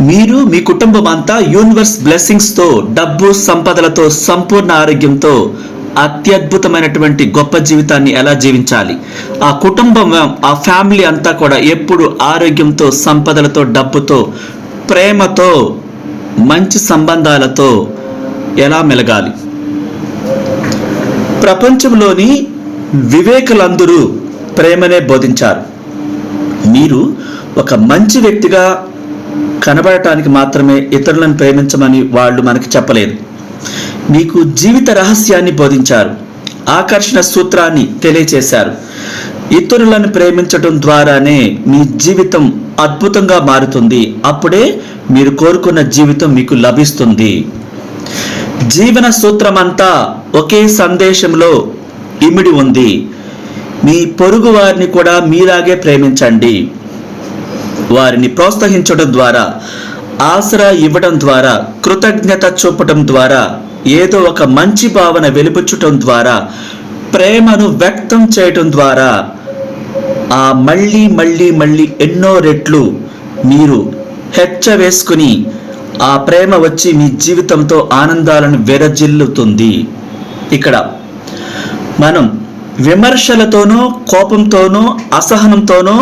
మీరు మీ కుటుంబం అంతా యూనివర్స్ బ్లెస్సింగ్స్తో, డబ్బు సంపదలతో, సంపూర్ణ ఆరోగ్యంతో అత్యద్భుతమైనటువంటి గొప్ప జీవితాన్ని ఎలా జీవించాలి, ఆ కుటుంబం, ఆ ఫ్యామిలీ అంతా కూడా ఎప్పుడు ఆరోగ్యంతో, సంపదలతో, డబ్బుతో, ప్రేమతో, మంచి సంబంధాలతో ఎలా మెలగాలి. ప్రపంచంలోని వివేకులందరూ ప్రేమనే బోధించారు. మీరు ఒక మంచి వ్యక్తిగా కనబడటానికి మాత్రమే ఇతరులను ప్రేమించమని వాళ్ళు మనకి చెప్పలేదు. మీకు జీవిత రహస్యాన్ని బోధించారు, ఆకర్షణ సూత్రాన్ని తెలియచేశారు. ఇతరులను ప్రేమించడం ద్వారానే మీ జీవితం అద్భుతంగా మారుతుంది. అప్పుడే మీరు కోరుకున్న జీవితం మీకు లభిస్తుంది. జీవన సూత్రం అంతా ఒకే సందేశంలో ఇమిడి ఉంది. మీ పొరుగు వారిని కూడా మీలాగే ప్రేమించండి. వారిని ప్రోత్సహించడం ద్వారా, ఆసరా ఇవ్వడం ద్వారా, కృతజ్ఞత చూపటం ద్వారా, ఏదో ఒక మంచి భావన వెలిబుచ్చటం ద్వారా, ప్రేమను వ్యక్తం చేయటం ద్వారా ఆ మళ్ళీ మళ్ళీ మళ్ళీ ఎన్నో రెట్లు మీరు హెచ్చవేసుకుని ఆ ప్రేమ వచ్చి మీ జీవితంతో ఆనందాలను వెరజిల్లుతుంది. ఇక్కడ మనం విమర్శలతోనో, కోపంతోనో, అసహనంతోనో,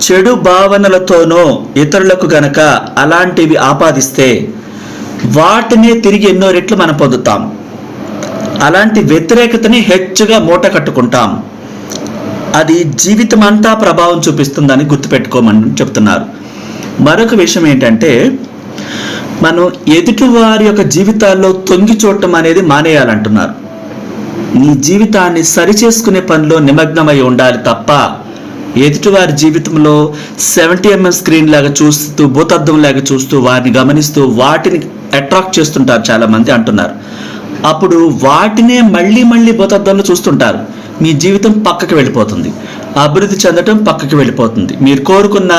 చెడు భావనలతోనో ఇతరులకు గనక అలాంటివి ఆపాదిస్తే వాటినే తిరిగి ఎన్నో రెట్లు మనం పొందుతాం. అలాంటి వ్యతిరేకతని హెచ్చుగా మూట కట్టుకుంటాం. అది జీవితం అంతా ప్రభావం చూపిస్తుందని గుర్తుపెట్టుకోమని చెప్తున్నారు. మరొక విషయం ఏంటంటే, మనం ఎదుటి వారి యొక్క జీవితాల్లో తొంగి చూడటం అనేది మానేయాలంటున్నారు. నీ జీవితాన్ని సరిచేసుకునే పనిలో నిమగ్నమై ఉండాలి తప్ప ఎదుటివారి జీవితంలో 70mm స్క్రీన్ లాగా చూస్తూ, భూతద్దం లాగా చూస్తూ, వారిని గమనిస్తూ వాటిని అట్రాక్ట్ చేస్తుంటారు చాలామంది అంటున్నారు. అప్పుడు వాటినే మళ్ళీ మళ్ళీ భూతద్దంలో చూస్తుంటారు. మీ జీవితం పక్కకి వెళ్ళిపోతుంది, అభివృద్ధి చెందటం పక్కకి వెళ్ళిపోతుంది, మీరు కోరుకున్న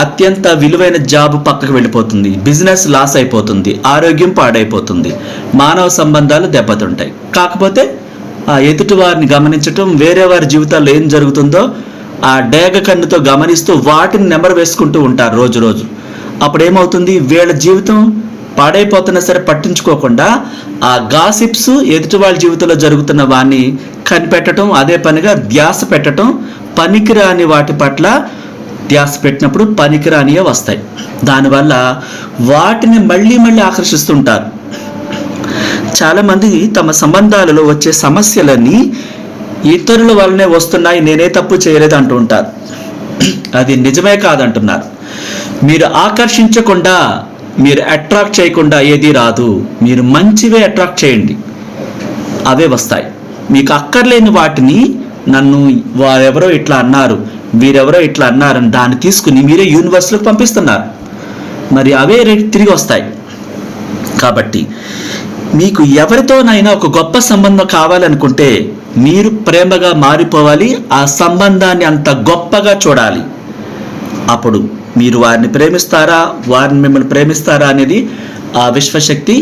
అత్యంత విలువైన జాబ్ పక్కకి వెళ్ళిపోతుంది, బిజినెస్ లాస్ అయిపోతుంది, ఆరోగ్యం పాడైపోతుంది, మానవ సంబంధాలు దెబ్బతింటాయి. కాకపోతే ఆ ఎదుటి వారిని గమనించటం, వేరే వారి జీవితాల్లో ఏం జరుగుతుందో ఆ డేగ కన్నుతో గమనిస్తూ వాటిని నెంబర్ వేసుకుంటూ ఉంటారు రోజు రోజు. అప్పుడు ఏమవుతుంది, వీళ్ళ జీవితం పాడైపోతున్నా సరే పట్టించుకోకుండా ఆ గాసిప్స్, ఎదుటి వాళ్ళ జీవితంలో జరుగుతున్న వాడిని కనిపెట్టడం, అదే పనిగా ధ్యాస పెట్టడం, పనికిరాని వాటి పట్ల ధ్యాస పెట్టినప్పుడు పనికిరానియే వస్తాయి. దానివల్ల వాటిని మళ్ళీ మళ్ళీ ఆకర్షిస్తుంటారు. చాలామంది తమ సంబంధాలలో వచ్చే సమస్యలన్నీ ఇతరుల వల్లనే వస్తున్నాయి, నేనే తప్పు చేయలేదు అంటూ ఉంటారు. అది నిజమే కాదంటున్నారు. మీరు ఆకర్షించకుండా, మీరు అట్రాక్ట్ చేయకుండా ఏది రాదు. మీరు మంచివే అట్రాక్ట్ చేయండి, అవే వస్తాయి. మీకు అక్కర్లేని వాటిని, నన్ను వారెవరో ఇట్లా అన్నారు, వీరెవరో ఇట్లా అన్నారని దాన్ని తీసుకుని మీరే యూనివర్స్లోకి పంపిస్తున్నారు. మరి అవే తిరిగి వస్తాయి. కాబట్టి మీకు ఎవరితోనైనా ఒక గొప్ప సంబంధం కావాలనుకుంటే మీరు ప్రేమగా మారిపోవాలి. ఆ సంబంధాన్ని అంత గొప్పగా చూడాలి. అప్పుడు మీరు వారిని ప్రేమిస్తారా, వారిని మిమ్మల్ని ప్రేమిస్తారా అనేది ఆ విశ్వశక్తి,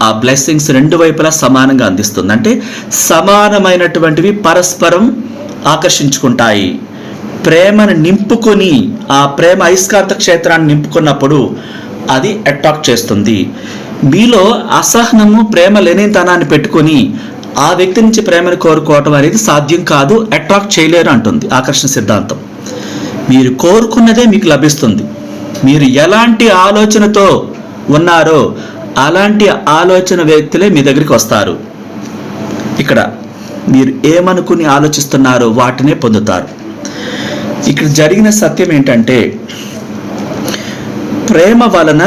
ఆ బ్లెస్సింగ్స్ రెండు వైపులా సమానంగా అందిస్తుంది. అంటే సమానమైనటువంటివి పరస్పరం ఆకర్షించుకుంటాయి. ప్రేమను నింపుకొని, ఆ ప్రేమ అయస్కాంత క్షేత్రాన్ని నింపుకున్నప్పుడు అది అట్రాక్ట్ చేస్తుంది. మీలో అసహనము, ప్రేమ లేనితనాన్ని పెట్టుకొని ఆ వ్యక్తి నుంచి ప్రేమను కోరుకోవటం అనేది సాధ్యం కాదు, అట్రాక్ట్ చేయలేరు అంటుంది ఆకర్షణ సిద్ధాంతం. మీరు కోరుకున్నదే మీకు లభిస్తుంది. మీరు ఎలాంటి ఆలోచనతో ఉన్నారో అలాంటి ఆలోచన వ్యక్తులే మీ దగ్గరికి వస్తారు. ఇక్కడ మీరు ఏమనుకుని ఆలోచిస్తున్నారో వాటినే పొందుతారు. ఇక్కడ జరిగిన సత్యం ఏంటంటే, ప్రేమ వలన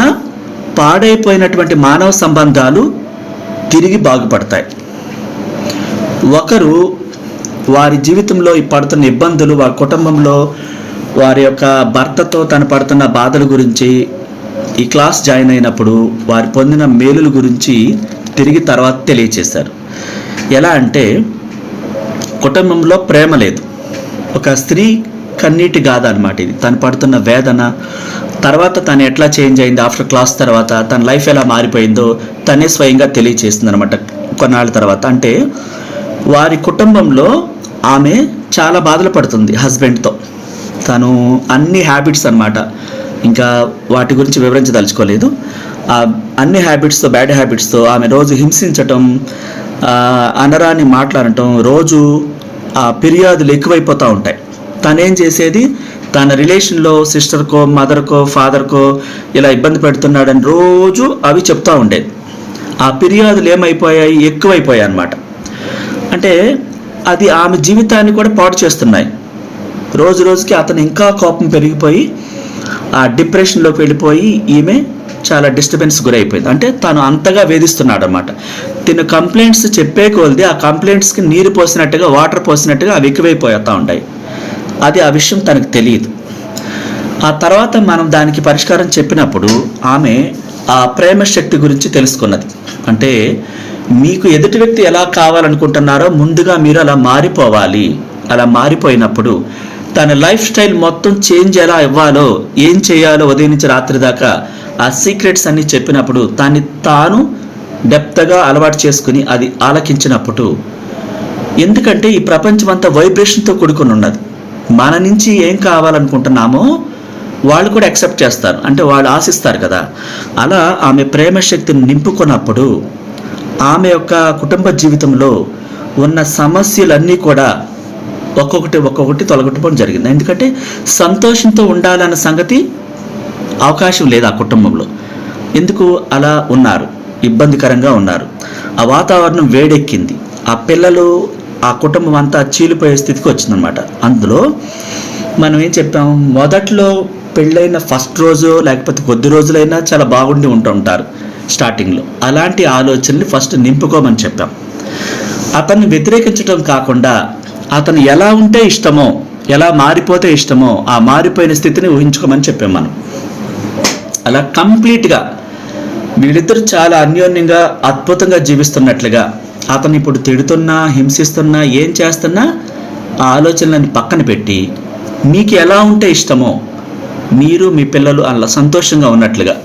పాడైపోయినటువంటి మానవ సంబంధాలు తిరిగి బాగుపడతాయి. ఒకరు వారి జీవితంలో పడుతున్న ఇబ్బందులు, వారి కుటుంబంలో వారి యొక్క భర్తతో తను పడుతున్న బాధల గురించి ఈ క్లాస్ జాయిన్ అయినప్పుడు వారు పొందిన మేలుల గురించి తిరిగి తర్వాత తెలియచేశారు. ఎలా అంటే, కుటుంబంలో ప్రేమ లేదు, ఒక స్త్రీ కన్నీటి గాథ అనమాట ఇది. తను పడుతున్న వేదన, తర్వాత తను ఎట్లా చేంజ్ అయింది ఆఫ్టర్ క్లాస్ తర్వాత, తన లైఫ్ ఎలా మారిపోయిందో తనే స్వయంగా తెలియచేస్తుంది అనమాట కొన్నాళ్ళ తర్వాత. అంటే వారి కుటుంబంలో ఆమె చాలా బాధలు పడుతుంది హస్బెండ్తో. తను అన్ని హ్యాబిట్స్ అనమాట, ఇంకా వాటి గురించి వివరించదలుచుకోలేదు. అన్ని హ్యాబిట్స్తో, బ్యాడ్ హ్యాబిట్స్తో ఆమె రోజు హింసించటం, అనరాని మాట్లాడటం, రోజు ఫిర్యాదులు ఎక్కువైపోతూ ఉంటాయి. తనేం చేసేది, తన రిలేషన్లో సిస్టర్కో, మదర్కో, ఫాదర్కో ఇలా ఇబ్బంది పెడుతున్నాడని రోజు అవి చెప్తూ ఉండేది. ఆ ఫిర్యాదులు ఏమైపోయాయి, ఎక్కువైపోయాయి అన్నమాట. అంటే అది ఆమె జీవితాన్ని కూడా పాడు చేస్తున్నాయి. రోజు రోజుకి అతను ఇంకా కోపం పెరిగిపోయి ఆ డిప్రెషన్లోకి వెళ్ళిపోయి ఈమె చాలా డిస్టర్బెన్స్ గురైపోయింది. అంటే తను అంతగా వేధిస్తున్నాడు అన్నమాట. తిను కంప్లైంట్స్ చెప్పే కొలది ఆ కంప్లైంట్స్కి నీరు పోసినట్టుగా, వాటర్ పోసినట్టుగా అవి ఎక్కువైపోతూ ఉంటాయి. అది ఆ విషయం తనకు తెలియదు. ఆ తర్వాత మనం దానికి పరిష్కారం చెప్పినప్పుడు ఆమె ఆ ప్రేమ శక్తి గురించి తెలుసుకున్నది. అంటే మీకు ఎదుటి వ్యక్తి ఎలా కావాలనుకుంటున్నారో ముందుగా మీరు అలా మారిపోవాలి. అలా మారిపోయినప్పుడు తన లైఫ్ స్టైల్ మొత్తం చేంజ్ ఎలా ఇవ్వాలో, ఏం చేయాలో ఉదయం నుంచి రాత్రి దాకా ఆ సీక్రెట్స్ అన్నీ చెప్పినప్పుడు దాన్ని తాను డెప్త్గా అలవాటు చేసుకుని అది ఆలకించినప్పుడు, ఎందుకంటే ఈ ప్రపంచం అంతా వైబ్రేషన్తో కూడుకుని ఉన్నది. మన నుంచి ఏం కావాలనుకుంటున్నామో వాళ్ళు కూడా యాక్సెప్ట్ చేస్తారు, అంటే వాళ్ళు ఆశిస్తారు కదా. అలా ఆమె ప్రేమ శక్తిని నింపుకున్నప్పుడు ఆమె యొక్క కుటుంబ జీవితంలో ఉన్న సమస్యలన్నీ కూడా ఒక్కొక్కటి తొలగొట్టుకోవడం జరిగింది. ఎందుకంటే సంతోషంతో ఉండాలన్న సంగతి అవకాశం లేదు ఆ కుటుంబంలో. ఎందుకు అలా ఉన్నారు, ఇబ్బందికరంగా ఉన్నారు. ఆ వాతావరణం వేడెక్కింది. ఆ పిల్లలు, ఆ కుటుంబం అంతా చీలిపోయే స్థితికి వచ్చిందనమాట. అందులో మనం ఏం చెప్పాం, మొదట్లో పెళ్ళైన ఫస్ట్ రోజు లేకపోతే కొద్ది రోజులైనా చాలా బాగుండి ఉంటారు స్టార్టింగ్లో. అలాంటి ఆలోచనని ఫస్ట్ నింపుకోమని చెప్పాం. అతన్ని వ్యతిరేకించడం కాకుండా అతను ఎలా ఉంటే ఇష్టమో, ఎలా మారిపోతే ఇష్టమో ఆ మారిపోయిన స్థితిని ఊహించుకోమని చెప్పాం మనం. అలా కంప్లీట్గా వీళ్ళిద్దరూ చాలా అన్యోన్యంగా అద్భుతంగా జీవిస్తున్నట్లుగా, అతను ఇప్పుడు తిడుతున్నా, హింసిస్తున్నా, ఏం చేస్తున్నా ఆ ఆలోచనలని పక్కన పెట్టి మీకు ఎలా ఉంటే ఇష్టమో మీరు, మీ పిల్లలు అలా సంతోషంగా ఉన్నట్లుగా,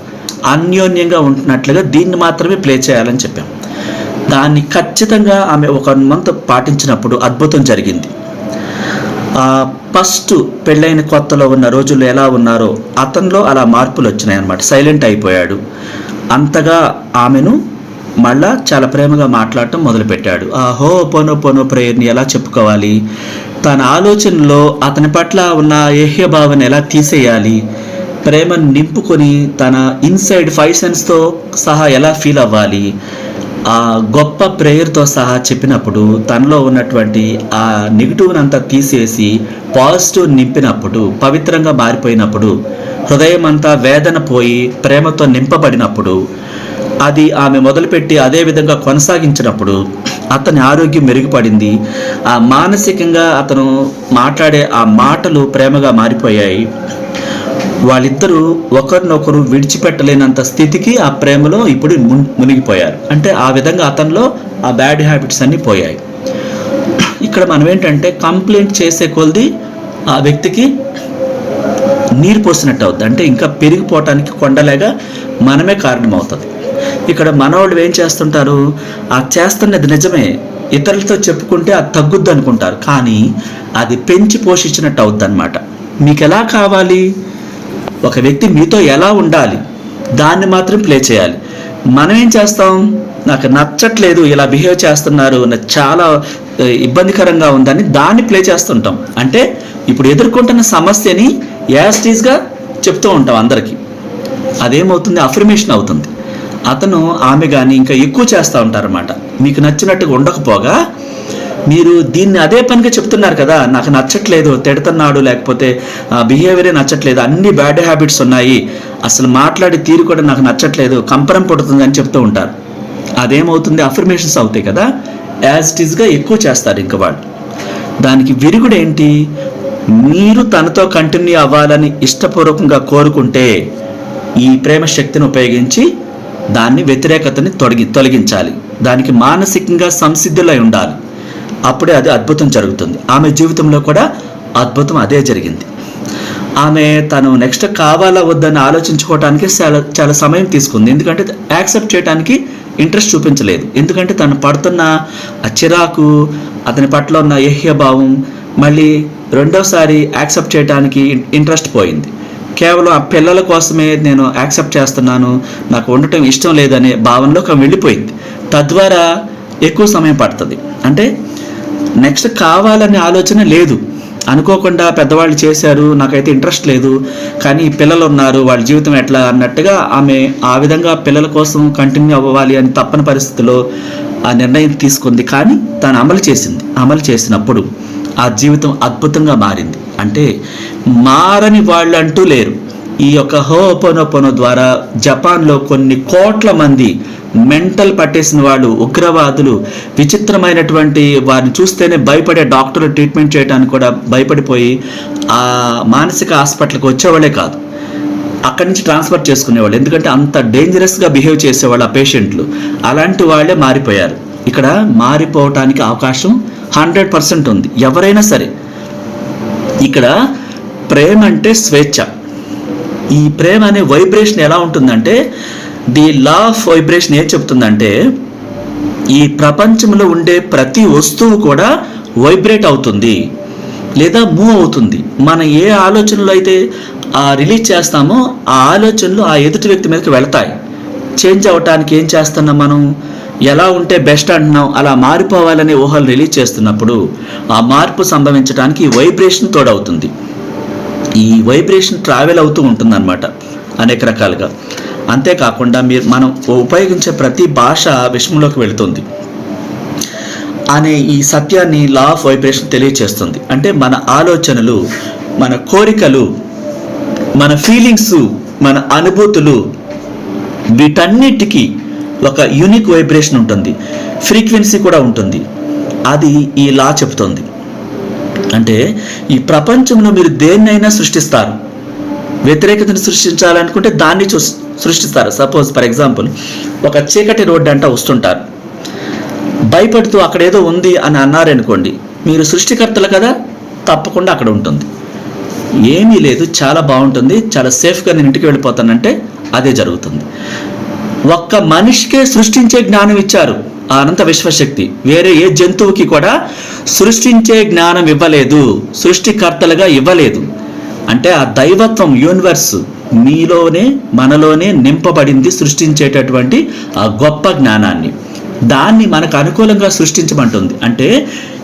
అన్యోన్యంగా ఉంటున్నట్లుగా దీన్ని మాత్రమే ప్లే చేయాలని చెప్పాం. దాన్ని ఖచ్చితంగా ఆమె 1 మంత్ పాటించినప్పుడు అద్భుతం జరిగింది. ఫస్ట్ పెళ్ళైన కొత్తలో ఉన్న రోజుల్లో ఎలా ఉన్నారో అతనిలో అలా మార్పులు వచ్చినాయి అన్నమాట. సైలెంట్ అయిపోయాడు. అంతగా ఆమెను మళ్ళా చాలా ప్రేమగా మాట్లాడటం మొదలుపెట్టాడు. ఆ హో పోనో ప్రేయర్ని ఎలా చెప్పుకోవాలి, తన ఆలోచనలో అతని పట్ల ఉన్న ఏహ్యభావాన్ని ఎలా తీసేయాలి, ప్రేమను నింపుకొని తన ఇన్సైడ్ 5 సెన్స్తో సహా ఎలా ఫీల్ అవ్వాలి, ఆ గొప్ప ప్రేయర్తో సహా చెప్పినప్పుడు తనలో ఉన్నటువంటి ఆ నెగిటివ్ని అంతా తీసేసి పాజిటివ్ నింపినప్పుడు, పవిత్రంగా మారిపోయినప్పుడు, హృదయం అంతా వేదన పోయి ప్రేమతో నింపబడినప్పుడు, అది ఆమె మొదలుపెట్టి అదే విధంగా కొనసాగించినప్పుడు అతని ఆరోగ్యం మెరుగుపడింది. ఆ మానసికంగా అతను మాట్లాడే ఆ మాటలు ప్రేమగా మారిపోయాయి. వాళ్ళిద్దరూ ఒకరినొకరు విడిచిపెట్టలేనంత స్థితికి ఆ ప్రేమలో ఇప్పుడు మునిగిపోయారు. అంటే ఆ విధంగా అతనిలో ఆ బ్యాడ్ హ్యాబిట్స్ అన్నీ పోయాయి. ఇక్కడ మనం ఏంటంటే కంప్లైంట్ చేసే కొలది ఆ వ్యక్తికి నీరు పోసినట్టు అవుతుంది. అంటే ఇంకా పెరిగిపోవటానికి కొండలేగా మనమే కారణం అవుతుంది. ఇక్కడ మనవాళ్ళు ఏం చేస్తుంటారు, ఆ చేస్తున్నది నిజమే, ఇతరులతో చెప్పుకుంటే అది తగ్గుద్ది అనుకుంటారు, కానీ అది పెంచి పోషించినట్టు అవుద్ది అనమాట. మీకు ఎలా కావాలి, ఒక వ్యక్తి మీతో ఎలా ఉండాలి దాన్ని మాత్రం ప్లే చేయాలి. మనం ఏం చేస్తాం, నాకు నచ్చట్లేదు, ఇలా బిహేవ్ చేస్తున్నారు, నాకు చాలా ఇబ్బందికరంగా ఉందని దాన్ని ప్లే చేస్తుంటాం. అంటే ఇప్పుడు ఎదుర్కొంటున్న సమస్యని యాస్టీస్గా చెప్తూ ఉంటాం అందరికీ. అదేమవుతుంది, అఫర్మేషన్ అవుతుంది. అతను, ఆమె కానీ ఇంకా ఎక్కువ చేస్తూ ఉంటారన్నమాట. మీకు నచ్చినట్టుగా ఉండకపోగా మీరు దీన్ని అదే పనిగా చెప్తున్నారు కదా, నాకు నచ్చట్లేదు, తిడుతున్నాడు, లేకపోతే బిహేవియరే నచ్చట్లేదు, అన్ని బ్యాడ్ హ్యాబిట్స్ ఉన్నాయి, అసలు మాట్లాడే తీరు కూడా నాకు నచ్చట్లేదు, కంపరం పడుతుంది అని చెప్తూ ఉంటారు. అదేమవుతుంది, అఫర్మేషన్స్ అవుతాయి కదా, యాజ్ ఇట్ ఈస్గా ఎక్కువ చేస్తారు ఇంకా వాళ్ళు. దానికి విరుగుడు ఏంటి, మీరు తనతో కంటిన్యూ అవ్వాలని ఇష్టపూర్వకంగా కోరుకుంటే ఈ ప్రేమ శక్తిని ఉపయోగించి దాన్ని వ్యతిరేకతని తొలగించాలి. దానికి మానసికంగా సంసిద్ధులై ఉండాలి. అప్పుడే అది అద్భుతం జరుగుతుంది. ఆమె జీవితంలో కూడా అద్భుతం అదే జరిగింది. ఆమె తను నెక్స్ట్ కావాలా వద్దని ఆలోచించుకోవడానికి చాలా సమయం తీసుకుంది. ఎందుకంటే యాక్సెప్ట్ చేయడానికి ఇంట్రెస్ట్ చూపించలేదు. ఎందుకంటే తను పడుతున్న ఆ చిరాకు, అతని పట్ల ఉన్న ఏహ్యభావం మళ్ళీ రెండోసారి యాక్సెప్ట్ చేయడానికి ఇంట్రెస్ట్ పోయింది. కేవలం ఆ పిల్లల కోసమే నేను యాక్సెప్ట్ చేస్తున్నాను, నాకు ఉండటం ఇష్టం లేదనే భావనలోకి ఆమె వెళ్ళిపోయింది. తద్వారా ఎక్కువ సమయం పడుతుంది. అంటే నెక్స్ట్ కావాలనే ఆలోచన లేదు. అనుకోకుండా పెద్దవాళ్ళు చేశారు, నాకైతే ఇంట్రెస్ట్ లేదు, కానీ పిల్లలు ఉన్నారు, వాళ్ళ జీవితం ఎట్లా అన్నట్టుగా ఆమె ఆ విధంగా పిల్లల కోసం కంటిన్యూ అవ్వాలి అని తప్పని పరిస్థితిలో ఆ నిర్ణయం తీసుకుంది. కానీ తను అమలు చేసినప్పుడు ఆ జీవితం అద్భుతంగా మారింది. అంటే మారని వాళ్ళు అంటూ లేరు. ఈ యొక్క హోపోనోపోనో ద్వారా జపాన్లో కొన్ని కోట్ల మంది మెంటల్ పట్టేసిన వాళ్ళు, ఉగ్రవాదులు, విచిత్రమైనటువంటి వారిని చూస్తేనే భయపడే డాక్టర్లు ట్రీట్మెంట్ చేయడానికి కూడా భయపడిపోయి ఆ మానసిక హాస్పిటల్కి వచ్చేవాళ్ళే కాదు, అక్కడి నుంచి ట్రాన్స్ఫర్ చేసుకునేవాళ్ళు. ఎందుకంటే అంత డేంజరస్గా బిహేవ్ చేసేవాళ్ళు ఆ పేషెంట్లు. అలాంటి వాళ్ళే మారిపోయారు. ఇక్కడ మారిపోవటానికి అవకాశం 100% ఉంది, ఎవరైనా సరే. ఇక్కడ ప్రేమ అంటే స్వేచ్ఛ. ఈ ప్రేమ అనే వైబ్రేషన్ ఎలా ఉంటుందంటే, ది లా ఆఫ్ వైబ్రేషన్ ఏం చెప్తుందంటే, ఈ ప్రపంచంలో ఉండే ప్రతి వస్తువు కూడా వైబ్రేట్ అవుతుంది లేదా మూవ్ అవుతుంది. మనం ఏ ఆలోచనలు అయితే రిలీజ్ చేస్తామో ఆ ఆలోచనలు ఆ ఎదుటి వ్యక్తి మీదకి వెళతాయి. చేంజ్ అవ్వటానికి ఏం చేస్తున్నాం మనం, ఎలా ఉంటే బెస్ట్ అంటున్నాం, అలా మారిపోవాలనే ఊహలు రిలీజ్ చేస్తున్నప్పుడు ఆ మార్పు సంభవించడానికి ఈ వైబ్రేషన్ తోడవుతుంది. ఈ వైబ్రేషన్ ట్రావెల్ అవుతూ ఉంటుందన్నమాట అనేక రకాలుగా. అంతేకాకుండా మనం ఉపయోగించే ప్రతి భాష విషయంలోకి వెళుతుంది అనే ఈ సత్యాన్ని లా ఆఫ్ వైబ్రేషన్ తెలియచేస్తుంది. అంటే మన ఆలోచనలు, మన కోరికలు, మన ఫీలింగ్స్, మన అనుభూతులు, వీటన్నిటికీ ఒక యూనిక్ వైబ్రేషన్ ఉంటుంది, ఫ్రీక్వెన్సీ కూడా ఉంటుంది. అది ఈ లా చెప్తుంది. అంటే ఈ ప్రపంచంలో మీరు దేన్నైనా సృష్టిస్తారు. వ్యతిరేకతను సృష్టించాలనుకుంటే దాన్ని సృష్టిస్తారు. సపోజ్ ఫర్ ఎగ్జాంపుల్, ఒక చీకటి రోడ్డు అంట వస్తుంటారు, భయపడుతూ అక్కడ ఏదో ఉంది అని అన్నారనుకోండి, మీరు సృష్టికర్తలు కదా, తప్పకుండా అక్కడ ఉంటుంది. ఏమీ లేదు, చాలా బాగుంటుంది, చాలా సేఫ్గా నేను ఇంటికి వెళ్ళిపోతానంటే అదే జరుగుతుంది. ఒక్క మనిషికే సృష్టించే జ్ఞానం ఇచ్చారు ఆ అనంత విశ్వశక్తి. వేరే ఏ జంతువుకి కూడా సృష్టించే జ్ఞానం ఇవ్వలేదు, సృష్టికర్తలుగా ఇవ్వలేదు. అంటే ఆ దైవత్వం, యూనివర్స్ మీలోనే మనలోనే నింపబడింది, సృష్టించేటటువంటి ఆ గొప్ప జ్ఞానాన్ని. దాన్ని మనకు అనుకూలంగా సృష్టించమంటుంది. అంటే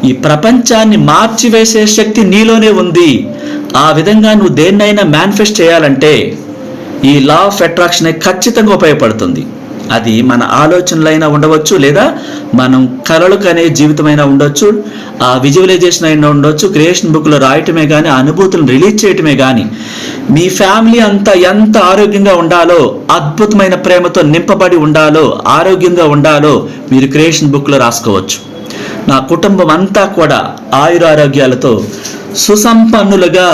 ఈ ప్రపంచాన్ని మార్చివేసే శక్తి నీలోనే ఉంది. ఆ విధంగా నువ్వు దేన్నైనా మేనిఫెస్ట్ చేయాలంటే ఈ లా ఆఫ్ అట్రాక్షన్ ఖచ్చితంగా ఉపయోగపడుతుంది. అది మన ఆలోచనలైనా ఉండవచ్చు, లేదా మనం కలలు కనే జీవితమైనా ఉండొచ్చు, ఆ విజువలైజేషన్ అయినా ఉండొచ్చు, క్రియేషన్ బుక్లో రాయటమే కానీ, అనుభూతులను రిలీజ్ చేయటమే కానీ. మీ ఫ్యామిలీ అంతా ఎంత ఆరోగ్యంగా ఉండాలో, అద్భుతమైన ప్రేమతో నింపబడి ఉండాలో, ఆరోగ్యంగా ఉండాలో మీరు క్రియేషన్ బుక్లో రాసుకోవచ్చు. నా కుటుంబం అంతా కూడా ఆయురారోగ్యాలతో, సుసంపన్నులుగా,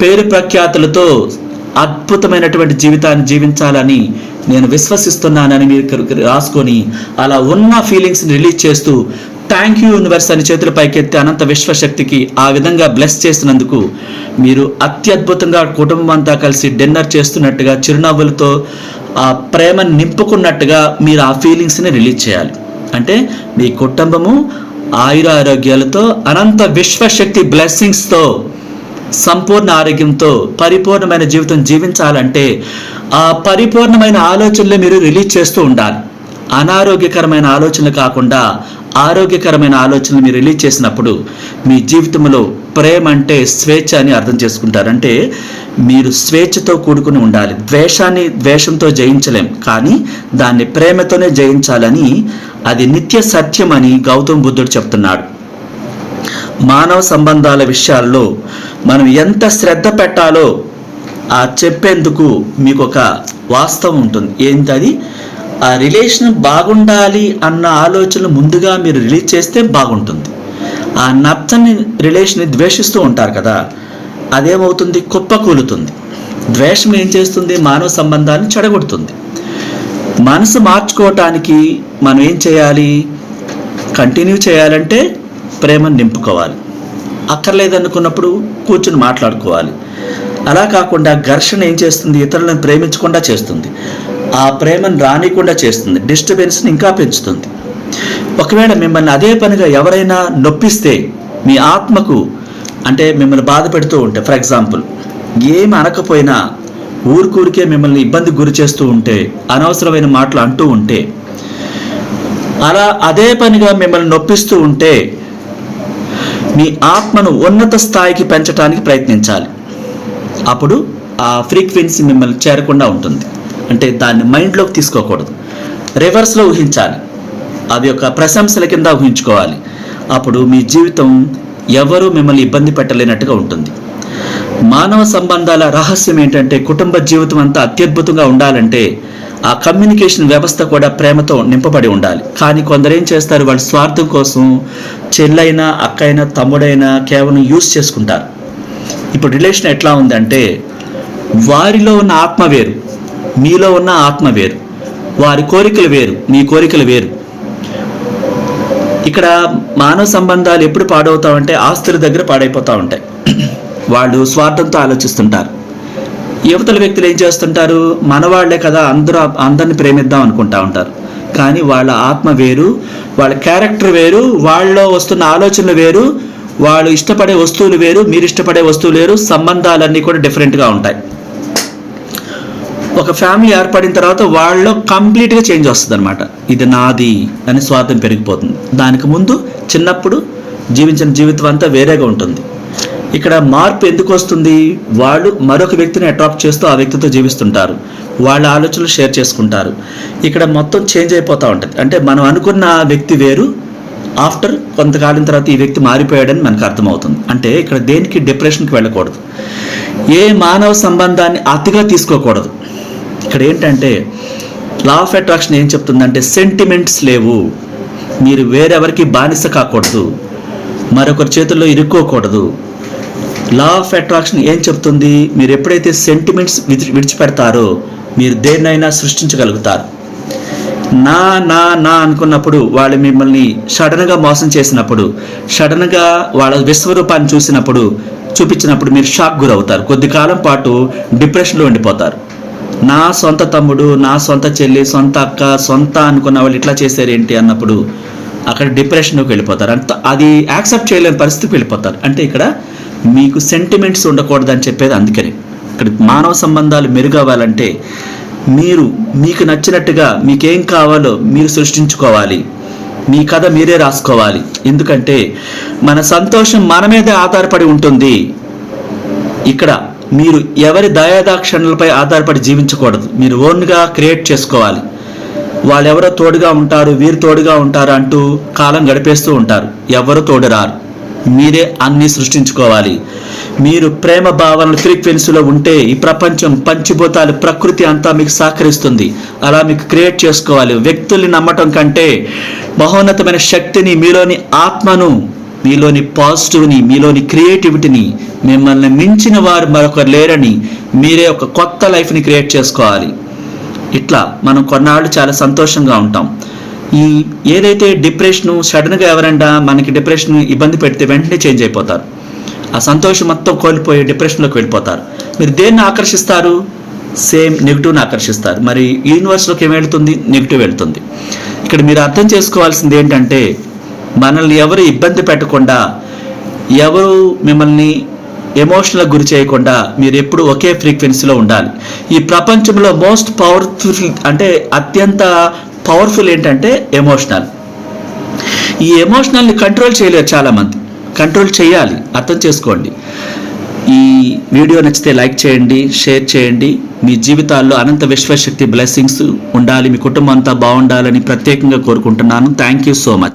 పేరు ప్రఖ్యాతులతో అద్భుతమైనటువంటి జీవితాన్ని జీవించాలని నేను విశ్వసిస్తున్నానని మీరు రాసుకొని, అలా ఉన్న ఫీలింగ్స్ని రిలీజ్ చేస్తూ థ్యాంక్ యూ యూనివర్స్ అని చేతుల పైకెత్తి అనంత విశ్వశక్తికి ఆ విధంగా బ్లెస్ చేసినందుకు మీరు అత్యద్భుతంగా కుటుంబం అంతా కలిసి డిన్నర్ చేస్తున్నట్టుగా, చిరునవ్వులతో ఆ ప్రేమను నింపుకున్నట్టుగా మీరు ఆ ఫీలింగ్స్ని రిలీజ్ చేయాలి. అంటే మీ కుటుంబము ఆయురారోగ్యాలతో, అనంత విశ్వశక్తి బ్లెస్సింగ్స్తో, సంపూర్ణ ఆరోగ్యంతో పరిపూర్ణమైన జీవితం జీవించాలంటే ఆ పరిపూర్ణమైన ఆలోచనలు మీరు రిలీజ్ చేస్తూ ఉండాలి. అనారోగ్యకరమైన ఆలోచనలు కాకుండా ఆరోగ్యకరమైన ఆలోచనలు మీరు రిలీజ్ చేసినప్పుడు మీ జీవితంలో ప్రేమ అంటే స్వేచ్ఛ అని అర్థం చేసుకుంటారు. అంటే మీరు స్వేచ్ఛతో కూడుకుని ఉండాలి. ద్వేషాన్ని ద్వేషంతో జయించలేం, కానీ దాన్ని ప్రేమతోనే జయించాలని, అది నిత్య సత్యం అని గౌతమ్ బుద్ధుడు చెప్తున్నాడు. మానవ సంబంధాల విషయాల్లో మనం ఎంత శ్రద్ధ పెట్టాలో ఆ చెప్పేందుకు మీకు ఒక వాస్తవం ఉంటుంది. ఏంటది? ఆ రిలేషన్ బాగుండాలి అన్న ఆలోచనలు ముందుగా మీరు రిలీజ్ చేస్తే బాగుంటుంది. ఆ నచ్చని రిలేషన్ని ద్వేషిస్తూ ఉంటారు కదా, అదేమవుతుంది? కుప్పకూలుతుంది. ద్వేషం ఏం చేస్తుంది? మానవ సంబంధాన్ని చెడగొడుతుంది. మనసు మార్చుకోవటానికి మనం ఏం చేయాలి? కంటిన్యూ చేయాలంటే ప్రేమను నింపుకోవాలి. అక్కర్లేదనుకున్నప్పుడు కూర్చుని మాట్లాడుకోవాలి. అలా కాకుండా ఘర్షణ ఏం చేస్తుంది? ఇతరులను ప్రేమించకుండా చేస్తుంది, ఆ ప్రేమను రానికుండా చేస్తుంది, డిస్టర్బెన్స్ని ఇంకా పెంచుతుంది. ఒకవేళ మిమ్మల్ని అదే పనిగా ఎవరైనా నొప్పిస్తే, మీ ఆత్మకు అంటే మిమ్మల్ని బాధ పెడుతూ ఉంటే, ఫర్ ఎగ్జాంపుల్ ఏమి అనకపోయినా ఊరికే మిమ్మల్ని ఇబ్బందికి గురి చేస్తూ ఉంటే, అనవసరమైన మాటలు అంటూ ఉంటే, అలా అదే పనిగా మిమ్మల్ని నొప్పిస్తూ ఉంటే మీ ఆత్మను ఉన్నత స్థాయికి పెంచడానికి ప్రయత్నించాలి. అప్పుడు ఆ ఫ్రీక్వెన్సీ మిమ్మల్ని చేరకుండా ఉంటుంది. అంటే దాన్ని మైండ్లోకి తీసుకోకూడదు, రివర్స్లో ఊహించాలి. అది ఒక ప్రశంసల కింద ఊహించుకోవాలి. అప్పుడు మీ జీవితం ఎవరూ మిమ్మల్ని ఇబ్బంది పెట్టలేనట్టుగా ఉంటుంది. మానవ సంబంధాల రహస్యం ఏంటంటే, కుటుంబ జీవితం అంతా అత్యద్భుతంగా ఉండాలంటే ఆ కమ్యూనికేషన్ వ్యవస్థ కూడా ప్రేమతో నింపబడి ఉండాలి. కానీ కొందరు ఏం చేస్తారు, వాళ్ళ స్వార్థం కోసం చెల్లైనా అక్కైనా తమ్ముడైనా కేవలం యూజ్ చేసుకుంటారు. ఇప్పుడు రిలేషన్ ఎట్లా ఉందంటే, వారిలో ఉన్న ఆత్మ వేరు, మీలో ఉన్న ఆత్మ వేరు, వారి కోరికలు వేరు, మీ కోరికలు వేరు. ఇక్కడ మానవ సంబంధాలు ఎప్పుడు పాడవుతామంటే ఆస్తుల దగ్గర పాడైపోతూ ఉంటాయి. వాళ్ళు స్వార్థంతో ఆలోచిస్తుంటారు. యువతల వ్యక్తులు ఏం చేస్తుంటారు, మనవాళ్లే కదా, అందరిని ప్రేమిద్దాం అనుకుంటా ఉంటారు. కానీ వాళ్ళ ఆత్మ వేరు, వాళ్ళ క్యారెక్టర్ వేరు, వాళ్ళలో వస్తున్న ఆలోచనలు వేరు, వాళ్ళు ఇష్టపడే వస్తువులు వేరు, మీరు ఇష్టపడే వస్తువులు వేరు, సంబంధాలన్నీ కూడా డిఫరెంట్గా ఉంటాయి. ఒక ఫ్యామిలీ ఏర్పడిన తర్వాత వాళ్ళలో కంప్లీట్గా చేంజ్ వస్తుంది అనమాట. ఇది నాది అని స్వార్థం పెరిగిపోతుంది. దానికి ముందు చిన్నప్పుడు జీవించిన జీవితం అంతా వేరేగా ఉంటుంది. ఇక్కడ మార్పు ఎందుకు వస్తుంది, వాళ్ళు మరొక వ్యక్తిని అట్రాక్ట్ చేస్తూ ఆ వ్యక్తితో జీవిస్తుంటారు, వాళ్ళ ఆలోచనలు షేర్ చేసుకుంటారు. ఇక్కడ మొత్తం చేంజ్ అయిపోతూ ఉంటుంది. అంటే మనం అనుకున్న వ్యక్తి వేరు, ఆఫ్టర్ కొంతకాలం తర్వాత ఈ వ్యక్తి మారిపోయాడని మనకు అర్థమవుతుంది. అంటే ఇక్కడ దేనికి డిప్రెషన్కి వెళ్ళకూడదు, ఏ మానవ సంబంధాన్ని అతిగా తీసుకోకూడదు. ఇక్కడ ఏంటంటే లా ఆఫ్ అట్రాక్షన్ ఏం చెప్తుందంటే, సెంటిమెంట్స్ లేవు, మీరు వేరెవరికి బానిస కాకూడదు, మరొకరి చేతుల్లో ఇరుక్కోకూడదు. లా ఆఫ్ అట్రాక్షన్ ఏం చెప్తుంది, మీరు ఎప్పుడైతే సెంటిమెంట్స్ విడిచిపెడతారో మీరు దేన్నైనా సృష్టించగలుగుతారు. నా నా నా అనుకున్నప్పుడు వాళ్ళు మిమ్మల్ని సడన్గా మోసం చేసినప్పుడు, సడన్గా వాళ్ళ విశ్వరూపాన్ని చూపించినప్పుడు మీరు షాక్ గురవుతారు. కొద్ది కాలం పాటు డిప్రెషన్లో ఉండిపోతారు. నా సొంత తమ్ముడు, నా సొంత చెల్లి, సొంత అక్క, సొంత అనుకున్న వాళ్ళు ఇట్లా చేశారేంటి అన్నప్పుడు అక్కడ డిప్రెషన్లోకి వెళ్ళిపోతారు. అది యాక్సెప్ట్ చేయలేని పరిస్థితికి వెళ్ళిపోతారు. అంటే ఇక్కడ మీకు సెంటిమెంట్స్ ఉండకూడదని చెప్పేది అందుకని. ఇక్కడ మానవ సంబంధాలు మెరుగవ్వాలంటే మీకు నచ్చినట్టుగా మీకేం కావాలో మీరు సృష్టించుకోవాలి, మీ కథ మీరే రాసుకోవాలి. ఎందుకంటే మన సంతోషం మన మీదే ఆధారపడి ఉంటుంది. ఇక్కడ మీరు ఎవరి దయాదాక్షణలపై ఆధారపడి జీవించకూడదు, మీరు ఓన్గా క్రియేట్ చేసుకోవాలి. వాళ్ళెవరో తోడుగా ఉంటారు, వీరు తోడుగా ఉంటారు అంటూ కాలం గడిపేస్తూ ఉంటారు. ఎవరు తోడు రారు, మీరే అన్నీ సృష్టించుకోవాలి. మీరు ప్రేమ భావనలు ఫ్రీక్వెన్సీలో ఉంటే ఈ ప్రపంచం, పంచభూతాలు, ప్రకృతి అంతా మీకు సహకరిస్తుంది. అలా మీకు క్రియేట్ చేసుకోవాలి. వ్యక్తుల్ని నమ్మటం కంటే మహోన్నతమైన శక్తిని, మీలోని ఆత్మను, మీలోని పాజిటివ్ని, మీలోని క్రియేటివిటీని, మిమ్మల్ని మించిన వారు మరొకరు లేరని మీరే ఒక కొత్త లైఫ్ని క్రియేట్ చేసుకోవాలి. ఇట్లా మనం కొన్నాళ్ళు చాలా సంతోషంగా ఉంటాం. ఈ ఏదైతే డిప్రెషన్, సడన్గా ఎవరైనా మనకి డిప్రెషన్ ఇబ్బంది పెడితే వెంటనే చేంజ్ అయిపోతారు. ఆ సంతోషం మొత్తం కోల్పోయి డిప్రెషన్లోకి వెళ్ళిపోతారు. మీరు దేన్ని ఆకర్షిస్తారు, సేమ్ నెగిటివ్ని ఆకర్షిస్తారు. మరి యూనివర్స్లోకి ఏం వెళుతుంది, నెగిటివ్ వెళుతుంది. ఇక్కడ మీరు అర్థం చేసుకోవాల్సింది ఏంటంటే, మనల్ని ఎవరు ఇబ్బంది పెట్టకుండా, ఎవరు మిమ్మల్ని ఎమోషనల్గా గురి చేయకుండా మీరు ఎప్పుడు ఒకే ఫ్రీక్వెన్సీలో ఉండాలి. ఈ ప్రపంచంలో మోస్ట్ పవర్ఫుల్ అంటే అత్యంత పవర్ఫుల్ ఏంటంటే ఎమోషనల్. ఈ ఎమోషనల్ని కంట్రోల్ చేయలేరు చాలామంది. కంట్రోల్ చేయాలి, అర్థం చేసుకోండి. ఈ వీడియో నచ్చితే లైక్ చేయండి, షేర్ చేయండి. మీ జీవితాల్లో అనంత విశ్వశక్తి బ్లెస్సింగ్స్ ఉండాలి, మీ కుటుంబం అంతా బాగుండాలని ప్రత్యేకంగా కోరుకుంటున్నాను. Thank you so much.